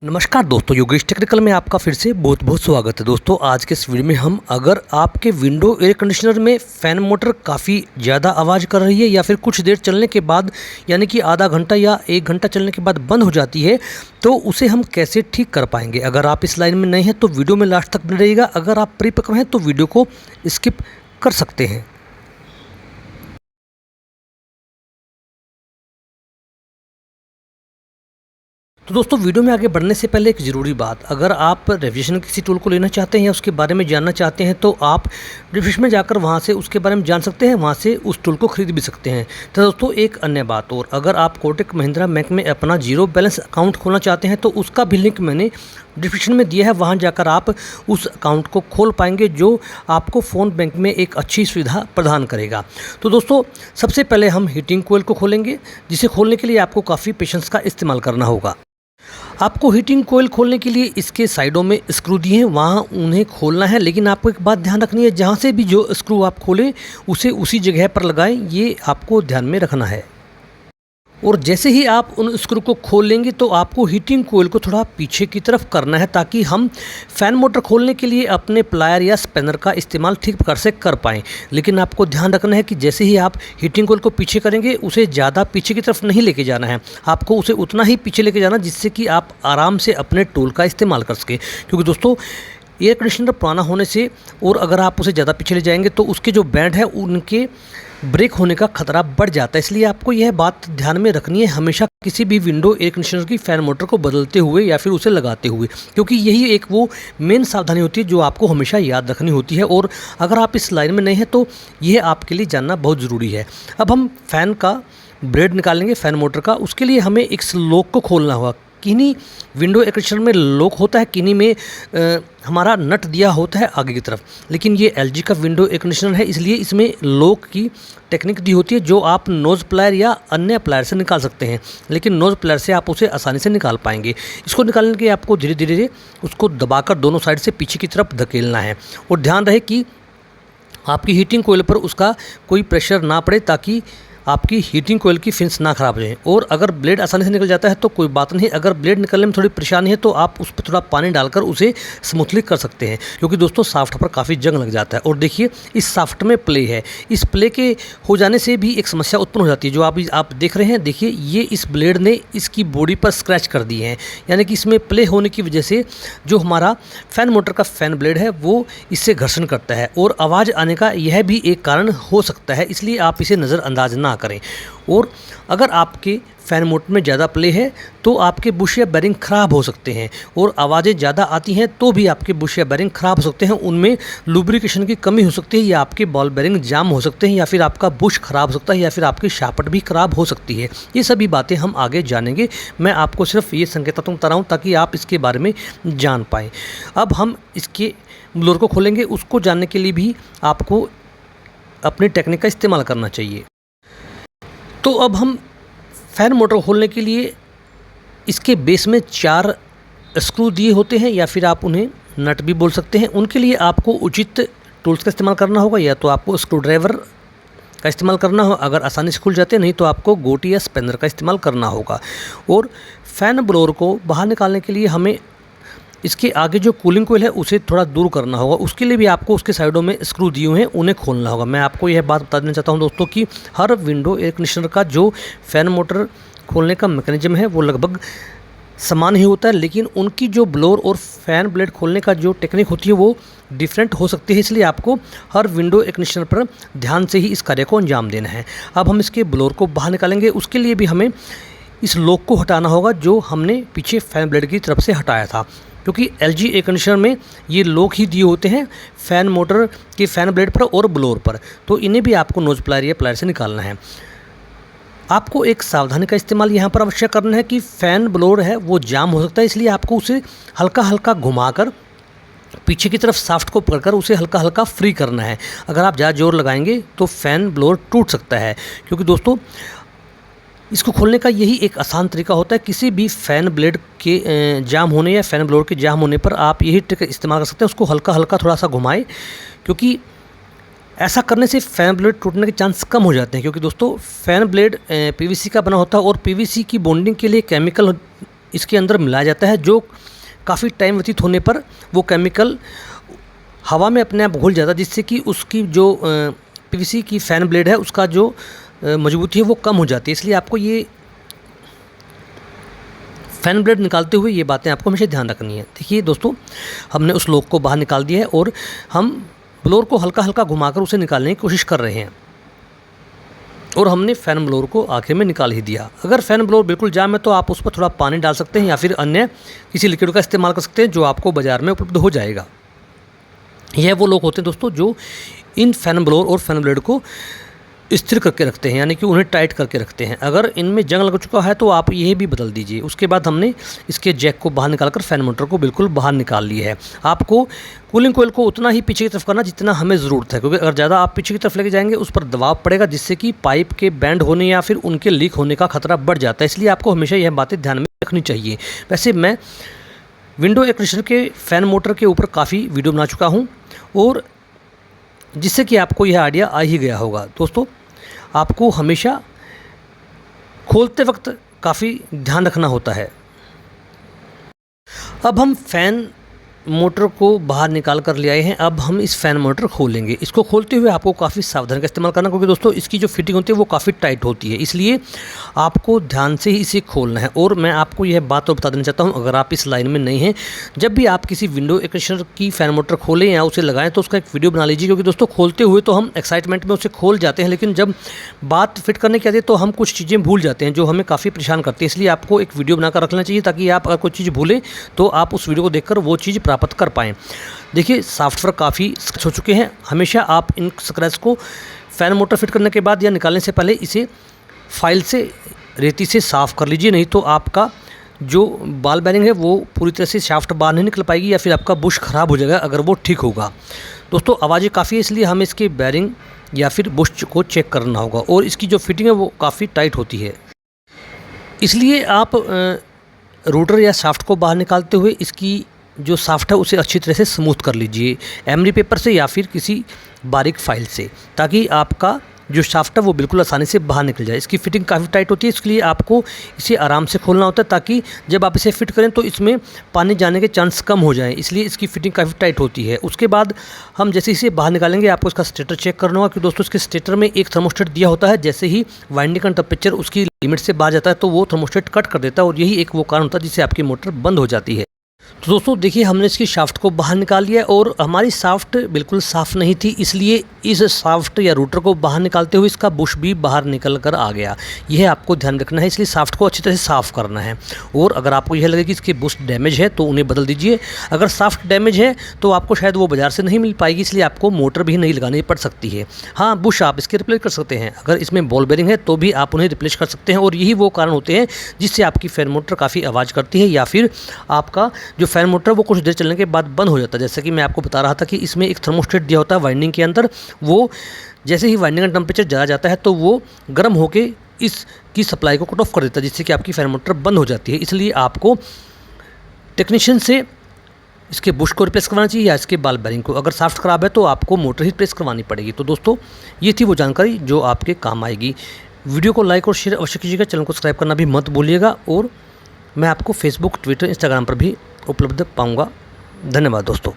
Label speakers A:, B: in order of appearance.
A: नमस्कार दोस्तों, योगेश टेक्निकल में आपका फिर से बहुत बहुत स्वागत है। दोस्तों आज के इस वीडियो में हम अगर आपके विंडो एयर कंडीशनर में फ़ैन मोटर काफ़ी ज़्यादा आवाज़ कर रही है या फिर कुछ देर चलने के बाद यानी कि आधा घंटा या 1 घंटा चलने के बाद बंद हो जाती है, तो उसे हम कैसे ठीक कर पाएंगे। अगर आप इस लाइन में नहीं हैं तो वीडियो में लास्ट तक बने रहिएगा। अगर आप परिपक्व हैं तो वीडियो को स्किप कर सकते हैं। तो दोस्तों वीडियो में आगे बढ़ने से पहले एक ज़रूरी बात, अगर आप रेविजन किसी टूल को लेना चाहते हैं या उसके बारे में जानना चाहते हैं तो आप डिस्क्रिप्शन में जाकर वहां से उसके बारे में जान सकते हैं, वहां से उस टूल को खरीद भी सकते हैं। तो दोस्तों एक अन्य बात और, अगर आप कोटक महिंद्रा बैंक में अपना जीरो बैलेंस अकाउंट खोलना चाहते हैं तो उसका भी लिंक मैंने डिस्क्रिप्शन में दिया है, वहाँ जाकर आप उस अकाउंट को खोल पाएंगे जो आपको फ़ोन बैंक में एक अच्छी सुविधा प्रदान करेगा। तो दोस्तों सबसे पहले हम हीटिंग कोयल को खोलेंगे, जिसे खोलने के लिए आपको काफ़ी पेशेंस का इस्तेमाल करना होगा। आपको हीटिंग कोयल खोलने के लिए इसके साइडों में स्क्रू दिए हैं, वहाँ उन्हें खोलना है। लेकिन आपको एक बात ध्यान रखनी है, जहाँ से भी जो स्क्रू आप खोलें उसे उसी जगह पर लगाएं, ये आपको ध्यान में रखना है। और जैसे ही आप उन स्क्रू को खोल लेंगे तो आपको हीटिंग कोयल को थोड़ा पीछे की तरफ करना है, ताकि हम फ़ैन मोटर खोलने के लिए अपने प्लायर या स्पैनर का इस्तेमाल ठीक से कर पाएँ। लेकिन आपको ध्यान रखना है कि जैसे ही आप हीटिंग कोयल को पीछे करेंगे उसे ज़्यादा पीछे की तरफ नहीं लेके जाना है, आपको उसे उतना ही पीछे लेके जाना जिससे कि आप आराम से अपने टूल का इस्तेमाल कर सकें। क्योंकि दोस्तों एयर कंडीशनर पुराना होने से और अगर आप उसे ज़्यादा पीछे ले जाएंगे तो उसके जो बैंड है उनके ब्रेक होने का खतरा बढ़ जाता है। इसलिए आपको यह बात ध्यान में रखनी है हमेशा किसी भी विंडो एयर कंडीशनर की फ़ैन मोटर को बदलते हुए या फिर उसे लगाते हुए, क्योंकि यही एक वो मेन सावधानी होती है जो आपको हमेशा याद रखनी होती है। और अगर आप इस लाइन में नहीं हैं तो यह आपके लिए जानना बहुत ज़रूरी है। अब हम फ़ैन का ब्लेड निकालेंगे फ़ैन मोटर का, उसके लिए हमें एक लॉक को खोलना होगा। किन्हीं विंडो एयर कंडीशनर में लॉक होता है, किन्हीं में हमारा नट दिया होता है आगे की तरफ, लेकिन ये एलजी का विंडो एयर कंडीशनर है इसलिए इसमें लॉक की टेक्निक दी होती है जो आप नोज़ प्लायर या अन्य प्लायर से निकाल सकते हैं। लेकिन नोज़ प्लायर से आप उसे आसानी से निकाल पाएंगे। इसको निकालने के आपको धीरे धीरे उसको दबाकर दोनों साइड से पीछे की तरफ धकेलना है। और ध्यान रहे कि आपकी हीटिंग कोयल पर उसका कोई प्रेशर ना पड़े, ताकि आपकी हीटिंग कोयल की फिन्स ना खराब हो जाए। और अगर ब्लेड आसानी से निकल जाता है तो कोई बात नहीं, अगर ब्लेड निकलने में थोड़ी परेशानी है तो आप उस पर थोड़ा पानी डालकर उसे स्मूथली कर सकते हैं, क्योंकि दोस्तों साफ्ट पर काफ़ी जंग लग जाता है। और देखिए इस साफ्ट में प्ले है, इस प्ले के हो जाने से भी एक समस्या उत्पन्न हो जाती है जो आप देख रहे हैं। देखिए ये इस ब्लेड ने इसकी बॉडी पर स्क्रैच कर दिए हैं, यानी कि इसमें प्ले होने की वजह से जो हमारा फ़ैन मोटर का फ़ैन ब्लेड है वो इससे घर्षण करता है और आवाज़ आने का यह भी एक कारण हो सकता है। इसलिए आप इसे नज़रअंदाज ना करें। और अगर आपके फ़ैन मोटर में ज़्यादा प्ले है तो आपके बुश या बेरिंग ख़राब हो सकते हैं, और आवाज़ें ज़्यादा आती हैं तो भी आपके बुश या बेरिंग ख़राब हो सकते हैं। उनमें लुब्रिकेशन की कमी हो सकती है, या आपके बॉल बेरिंग जाम हो सकते हैं, या फिर आपका बुश ख़राब हो सकता है, या फिर आपकी शाफ्ट भी ख़राब हो सकती है। ये सभी बातें हम आगे जानेंगे। मैं आपको सिर्फ ये संकेतात्मक बता रहा हूँ ताकि आप इसके बारे में जान पाएँ। अब हम इसके ब्लोअर को खोलेंगे, उसको जानने के लिए भी आपको अपनी टेक्निक का इस्तेमाल करना चाहिए। तो अब हम फ़ैन मोटर खोलने के लिए इसके बेस में 4 स्क्रू दिए होते हैं, या फिर आप उन्हें नट भी बोल सकते हैं। उनके लिए आपको उचित टूल्स का इस्तेमाल करना होगा, या तो आपको स्क्रू ड्राइवर का इस्तेमाल करना हो, अगर आसानी से खुल जाते हैं, नहीं तो आपको गोटी या स्पैनर का इस्तेमाल करना होगा। और फ़ैन ब्लोअर को बाहर निकालने के लिए हमें इसके आगे जो कूलिंग कोयल है उसे थोड़ा दूर करना होगा। उसके लिए भी आपको उसके साइडों में स्क्रू दिए हुए हैं, उन्हें खोलना होगा। मैं आपको यह बात बता देना चाहता हूं दोस्तों कि हर विंडो एयर कंडीशनर का जो फ़ैन मोटर खोलने का मैकेनिज्म है वो लगभग समान ही होता है, लेकिन उनकी जो ब्लोअर और फ़ैन ब्लेड खोलने का जो टेक्निक होती है वो डिफरेंट हो सकती है। इसलिए आपको हर विंडो एयर कंडीशनर पर ध्यान से ही इस कार्य को अंजाम देना है। अब हम इसके ब्लोअर को बाहर निकालेंगे, उसके लिए भी हमें इस लॉक को हटाना होगा जो हमने पीछे फ़ैन ब्लेड की तरफ से हटाया था, क्योंकि एलजी एयर कंडीशनर में ये लॉक ही दिए होते हैं फ़ैन मोटर के फ़ैन ब्लेड पर और ब्लोअर पर, तो इन्हें भी आपको नोज प्लायर या प्लायर से निकालना है। आपको एक सावधानी का इस्तेमाल यहाँ पर अवश्य करना है कि फ़ैन ब्लोअर है वो जाम हो सकता है, इसलिए आपको उसे हल्का हल्का घुमाकर पीछे की तरफ साफ्ट को पकड़कर उसे हल्का हल्का फ्री करना है। अगर आप ज़्यादा जोर लगाएंगे तो फ़ैन ब्लोअर टूट सकता है, क्योंकि दोस्तों इसको खोलने का यही एक आसान तरीका होता है। किसी भी फ़ैन ब्लेड के जाम होने या फ़ैन ब्लोअर के जाम होने पर आप यही ट्रिक इस्तेमाल कर सकते हैं, उसको हल्का हल्का थोड़ा सा घुमाएं, क्योंकि ऐसा करने से फ़ैन ब्लेड टूटने के चांस कम हो जाते हैं। क्योंकि दोस्तों फ़ैन ब्लेड पीवीसी का बना होता है और पीवीसी की बॉन्डिंग के लिए केमिकल इसके अंदर मिलाया जाता है, जो काफ़ी टाइम व्यतीत होने पर वो केमिकल हवा में अपने आप घुल जाता है, जिससे कि उसकी जो पीवीसी की फ़ैन ब्लेड है उसका जो मजबूती है वो कम हो जाती है। इसलिए आपको ये फ़ैन ब्लेड निकालते हुए ये बातें आपको हमेशा ध्यान रखनी है। देखिए दोस्तों, हमने उस लॉक को बाहर निकाल दिया है और हम ब्लोअर को हल्का हल्का घुमाकर उसे निकालने की कोशिश कर रहे हैं और हमने फ़ैन ब्लोअर को आखिर में निकाल ही दिया। अगर फ़ैन ब्लोअर बिल्कुल जाम है तो आप उस पर थोड़ा पानी डाल सकते हैं या फिर अन्य किसी लिक्विड का इस्तेमाल कर सकते हैं जो आपको बाज़ार में उपलब्ध हो जाएगा। यह वो लोग होते हैं दोस्तों जो इन फ़ैन ब्लोअर और फ़ैन ब्लेड को स्थिर करके रखते हैं, यानी कि उन्हें टाइट करके रखते हैं। अगर इनमें जंग लग चुका है तो आप ये भी बदल दीजिए। उसके बाद हमने इसके जैक को बाहर निकालकर फ़ैन मोटर को बिल्कुल बाहर निकाल लिया है। आपको कूलिंग कोयल को उतना ही पीछे की तरफ करना जितना हमें ज़रूरत है, क्योंकि अगर ज़्यादा आप पीछे की तरफ लेके जाएंगे उस पर दबाव पड़ेगा, जिससे कि पाइप के बैंड होने या फिर उनके लीक होने का खतरा बढ़ जाता है। इसलिए आपको हमेशा यह बातें ध्यान में रखनी चाहिए। वैसे मैं विंडो एयर कंडीशनर के फ़ैन मोटर के ऊपर काफ़ी वीडियो बना चुका हूँ और जिससे कि आपको यह आइडिया आ ही गया होगा। दोस्तों, आपको हमेशा खोलते वक्त काफ़ी ध्यान रखना होता है। अब हम फ़ैन मोटर को बाहर निकाल कर ले आए हैं। अब हम इस फ़ैन मोटर खोलेंगे। इसको खोलते हुए आपको काफ़ी सावधानी का इस्तेमाल करना, क्योंकि दोस्तों इसकी जो फिटिंग होती है वो काफ़ी टाइट होती है, इसलिए आपको ध्यान से ही इसे खोलना है। और मैं आपको यह बात तो बता देना चाहता हूँ, अगर आप इस लाइन में नहीं हैं, जब भी आप किसी विंडो एयर कंडीशनर की फ़ैन मोटर खोलें या उसे लगाएं तो उसका एक वीडियो बना लीजिए, क्योंकि दोस्तों खोलते हुए तो हम एक्साइटमेंट में उसे खोल जाते हैं, लेकिन जब बात फिट करने की आती है तो हम कुछ चीज़ें भूल जाते हैं जो हमें काफ़ी परेशान करती है। इसलिए आपको एक वीडियो बनाकर रखना चाहिए, ताकि आप अगर कोई चीज़ भूलें तो आप उस वीडियो को देखकर वो चीज़ प्राप्त कर पाएँ। देखिए, सॉफ्टवेयर काफ़ी स्क्रैच हो चुके हैं। हमेशा आप इन स्क्रैच को फ़ैन मोटर फिट करने के बाद या निकालने से पहले इसे फाइल से रेती से साफ़ कर लीजिए, नहीं तो आपका जो बॉल बेयरिंग है वो पूरी तरह से शाफ्ट बाहर नहीं निकल पाएगी या फिर आपका बुश ख़राब हो जाएगा अगर वो ठीक होगा। दोस्तों, आवाज़ें काफ़ी है, इसलिए हमें इसके बेयरिंग या फिर बुश को चेक करना होगा और इसकी जो फिटिंग है वो काफ़ी टाइट होती है। इसलिए आप रोटर या शाफ्ट को बाहर निकालते हुए इसकी जो शाफ्ट है उसे अच्छी तरह से स्मूथ कर लीजिए एमरी पेपर से या फिर किसी बारीक फाइल से, ताकि आपका जो शाफ्ट है वो बिल्कुल आसानी से बाहर निकल जाए। इसकी फिटिंग काफ़ी टाइट होती है, इसलिए आपको इसे आराम से खोलना होता है, ताकि जब आप इसे फिट करें तो इसमें पानी जाने के चांस कम हो जाएं। इसलिए इसकी फिटिंग काफ़ी टाइट होती है। उसके बाद हम जैसे इसे बाहर निकालेंगे, आपको इसका स्टेटर चेक करना होगा, क्योंकि दोस्तों इसके स्टेटर में एक थर्मोस्टेट दिया होता है। जैसे ही वाइंडिंग का टेम्परेचर उसकी लिमिट से बाहर जाता है तो वो थर्मोस्टेट कट कर देता है और यही एक वो कारण होता है जिससे आपकी मोटर बंद हो जाती है। तो दोस्तों देखिए, हमने इसकी शाफ्ट को बाहर निकाल लिया और हमारी शाफ्ट बिल्कुल साफ़ नहीं थी, इसलिए इस शाफ्ट या रूटर को बाहर निकालते हुए इसका बुश भी बाहर निकल कर आ गया। यह आपको ध्यान रखना है, इसलिए शाफ्ट को अच्छी तरह से साफ़ करना है। और अगर आपको यह लगे कि इसके बुश डैमेज है तो उन्हें बदल दीजिए। अगर शाफ्ट डैमेज है तो आपको शायद वो बाज़ार से नहीं मिल पाएगी, इसलिए आपको मोटर भी नहीं लगानी पड़ सकती है। हाँ, बुश आप इसके रिप्लेस कर सकते हैं। अगर इसमें बॉल बेयरिंग है तो भी आप उन्हें रिप्लेस कर सकते हैं, और यही वो कारण होते हैं जिससे आपकी फ़ैन मोटर काफ़ी आवाज़ करती है या फिर आपका जो फ़ैन मोटर वो कुछ देर चलने के बाद बंद हो जाता है। जैसे कि मैं आपको बता रहा था कि इसमें एक थर्मोस्टेट दिया होता है वाइंडिंग के अंदर, वो जैसे ही वाइंडिंग का टेम्परेचर ज़्यादा जाता है तो वो गर्म होकर इसकी सप्लाई को कट ऑफ कर देता है, जिससे कि आपकी फ़ैन मोटर बंद हो जाती है। इसलिए आपको टेक्नीशियन से इसके बुश को रिप्लेस करवाना चाहिए या इसके बॉल बेयरिंग को। अगर शाफ्ट ख़राब है तो आपको मोटर ही रिप्लेस करवानी पड़ेगी। तो दोस्तों, ये थी वो जानकारी जो आपके काम आएगी। वीडियो को लाइक और शेयर अवश्य कीजिएगा, चैनल को सब्सक्राइब करना भी मत भूलिएगा, और मैं आपको फेसबुक, ट्विटर, इंस्टाग्राम पर भी उपलब्ध पाऊँगा। धन्यवाद दोस्तों।